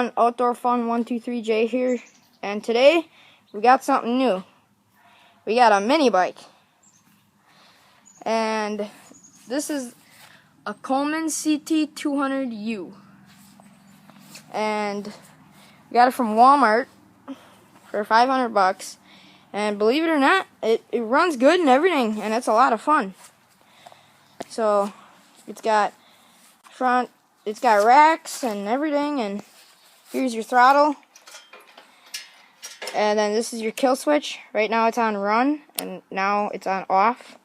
everyone, Outdoor Fun 123J here, and today we got something new. We got a mini bike, and this is a Coleman CT200U, and we got it from Walmart for $500, and believe it or not, it runs good and everything, and it's a lot of fun. So it's got racks and everything, and here's your throttle, and then this is your kill switch. Right now it's on run, and now it's on off.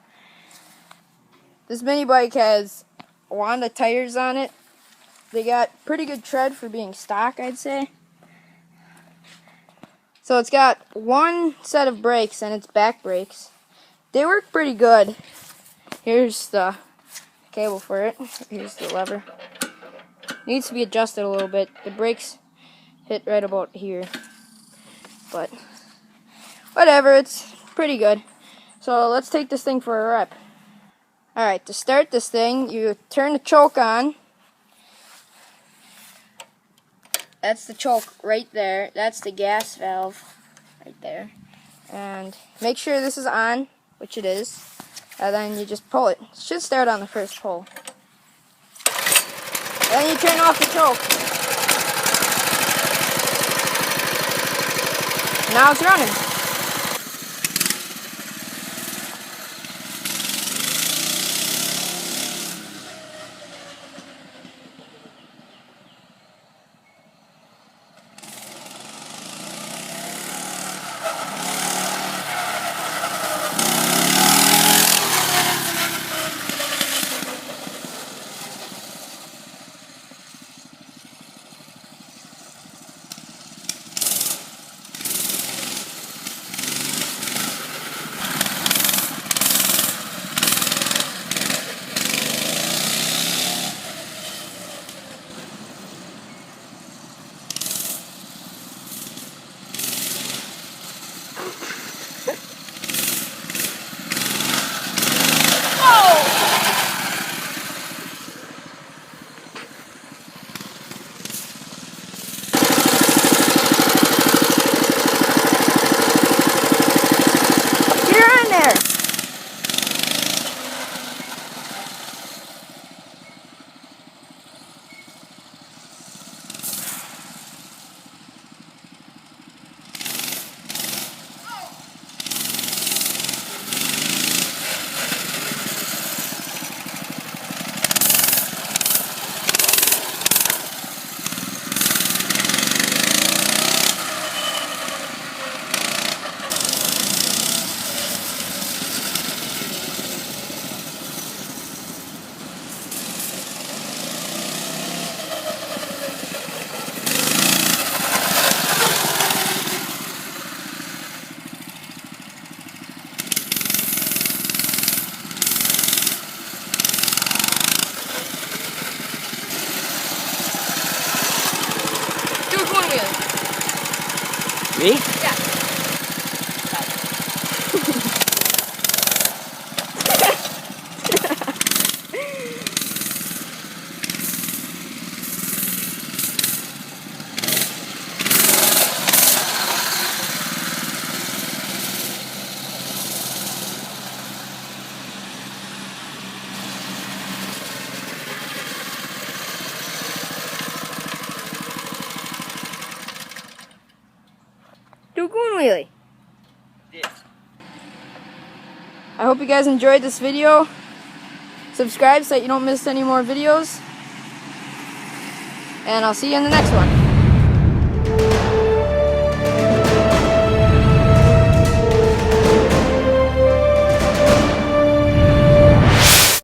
This mini bike has Wanda tires on it. They got pretty good tread for being stock, I'd say. So it's got one set of brakes, and it's back brakes. They work pretty good. Here's the cable for it. Here's the lever. Needs to be adjusted a little bit. The brakes hit right about here, but whatever, it's pretty good. So let's take this thing for a rep. Alright, to start this thing, you turn the choke on. That's the choke right there. That's the gas valve right there. And make sure this is on, which it is. And then you just pull it. It should start on the first pull. Then you turn off the choke. Now it's running. Me? Yeah. Do a goon wheelie. Yeah. I hope you guys enjoyed this video. Subscribe so that you don't miss any more videos. And I'll see you in the next one.